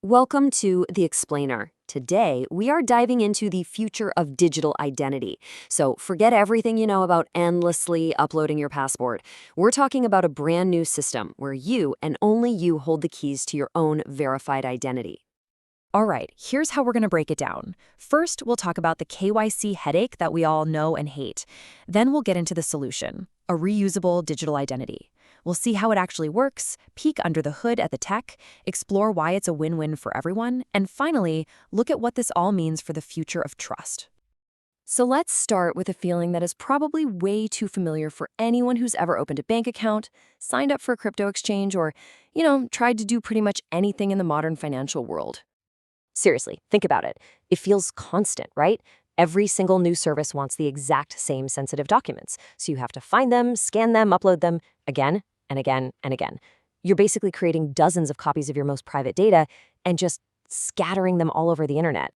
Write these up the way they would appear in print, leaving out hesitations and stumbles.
Welcome to The Explainer. Today, we are diving into the future of digital identity. So forget everything you know about endlessly uploading your passport. We're talking about a brand new system where you and only you hold the keys to your own verified identity. All right, here's how we're going to break it down. First, we'll talk about the KYC headache that we all know and hate. Then we'll get into the solution, a reusable digital identity. We'll see how it actually works, peek under the hood at the tech, explore why it's a win-win for everyone, and finally, look at what this all means for the future of trust. So let's start with a feeling that is probably way too familiar for anyone who's ever opened a bank account, signed up for a crypto exchange, or, tried to do pretty much anything in the modern financial world. Seriously, think about it. It feels constant, right? Every single new service wants the exact same sensitive documents, so you have to find them, scan them, upload them again and again and again. You're basically creating dozens of copies of your most private data and just scattering them all over the internet.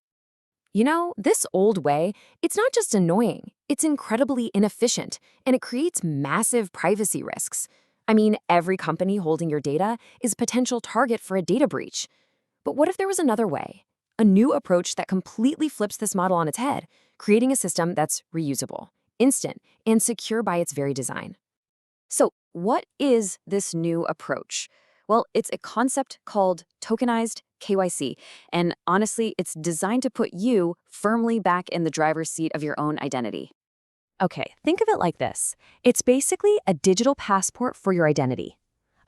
This old way, it's not just annoying, it's incredibly inefficient, and it creates massive privacy risks. I mean, every company holding your data is a potential target for a data breach. But what if there was another way? A new approach that completely flips this model on its head, creating a system that's reusable, instant, and secure by its very design. So, what is this new approach? Well, it's a concept called tokenized KYC, and honestly, it's designed to put you firmly back in the driver's seat of your own identity. Okay, think of it like this. It's basically a digital passport for your identity.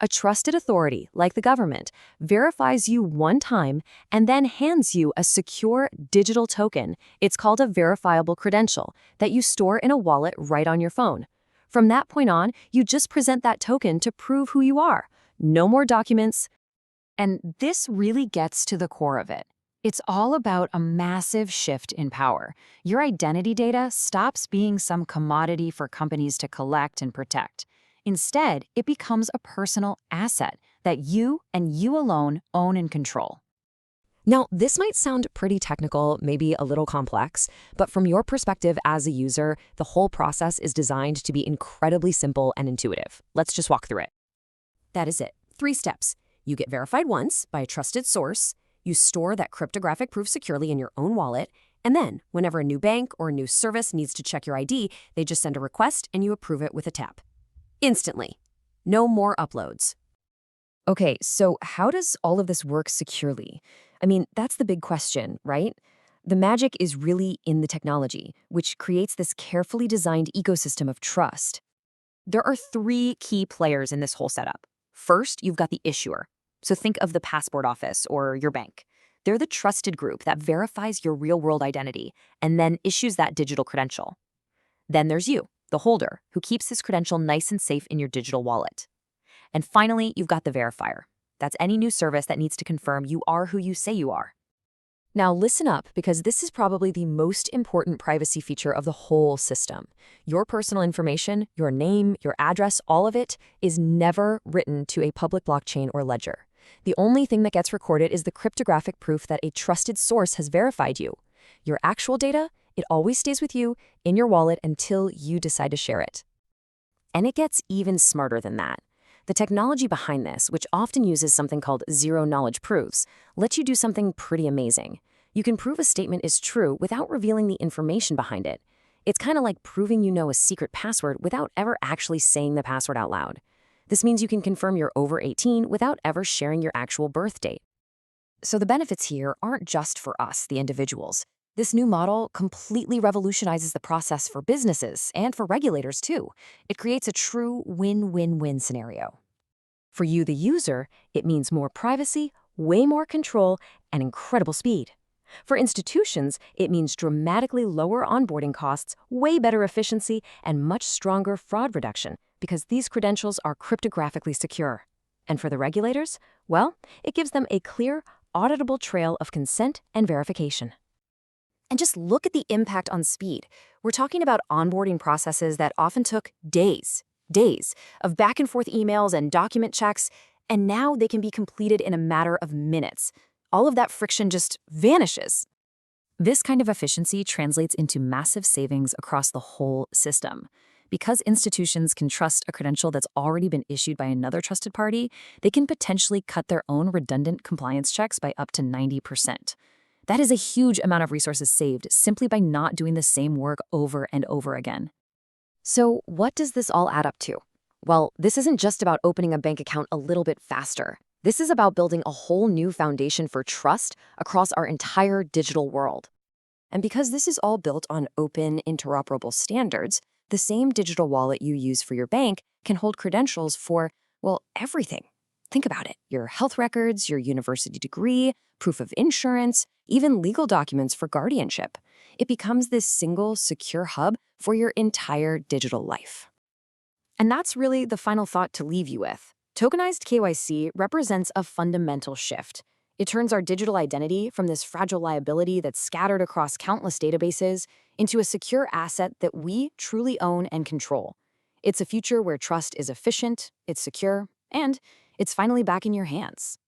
A trusted authority, like the government, verifies you one time and then hands you a secure digital token. It's called a verifiable credential that you store in a wallet right on your phone. From that point on, you just present that token to prove who you are. No more documents. And this really gets to the core of it. It's all about a massive shift in power. Your identity data stops being some commodity for companies to collect and protect. Instead, it becomes a personal asset that you and you alone own and control. Now, this might sound pretty technical, maybe a little complex, but from your perspective as a user, the whole process is designed to be incredibly simple and intuitive. Let's just walk through it. That is it. 3 steps. You get verified once by a trusted source, you store that cryptographic proof securely in your own wallet, and then, whenever a new bank or a new service needs to check your ID, they just send a request and you approve it with a tap. Instantly. No more uploads. Okay, so how does all of this work securely? I mean, that's the big question, right? The magic is really in the technology, which creates this carefully designed ecosystem of trust. There are 3 key players in this whole setup. First, you've got the issuer. So think of the passport office or your bank. They're the trusted group that verifies your real-world identity and then issues that digital credential. Then there's you, the holder, who keeps this credential nice and safe in your digital wallet. And finally, you've got the verifier. That's any new service that needs to confirm you are who you say you are. Now listen up, because this is probably the most important privacy feature of the whole system. Your personal information, your name, your address, all of it is never written to a public blockchain or ledger. The only thing that gets recorded is the cryptographic proof that a trusted source has verified you. Your actual data, it always stays with you in your wallet until you decide to share it. And it gets even smarter than that. The technology behind this, which often uses something called zero-knowledge proofs, lets you do something pretty amazing. You can prove a statement is true without revealing the information behind it. It's kind of like proving you know a secret password without ever actually saying the password out loud. This means you can confirm you're over 18 without ever sharing your actual birth date. So the benefits here aren't just for us, the individuals. This new model completely revolutionizes the process for businesses and for regulators too. It creates a true win-win-win scenario. For you, the user, it means more privacy, way more control, and incredible speed. For institutions, it means dramatically lower onboarding costs, way better efficiency, and much stronger fraud reduction, because these credentials are cryptographically secure. And for the regulators, well, it gives them a clear, auditable trail of consent and verification. And just look at the impact on speed. We're talking about onboarding processes that often took days of back and forth emails and document checks, and now they can be completed in a matter of minutes. All of that friction just vanishes. This kind of efficiency translates into massive savings across the whole system. Because institutions can trust a credential that's already been issued by another trusted party, they can potentially cut their own redundant compliance checks by up to 90%. That is a huge amount of resources saved simply by not doing the same work over and over again. So what does this all add up to? Well, this isn't just about opening a bank account a little bit faster. This is about building a whole new foundation for trust across our entire digital world. And because this is all built on open, interoperable standards, the same digital wallet you use for your bank can hold credentials for, well, everything. Think about it. Your health records, your university degree, proof of insurance, even legal documents for guardianship. It becomes this single, secure hub for your entire digital life. And that's really the final thought to leave you with. Tokenized KYC represents a fundamental shift. It turns our digital identity from this fragile liability that's scattered across countless databases into a secure asset that we truly own and control. It's a future where trust is efficient, it's secure, and it's finally back in your hands.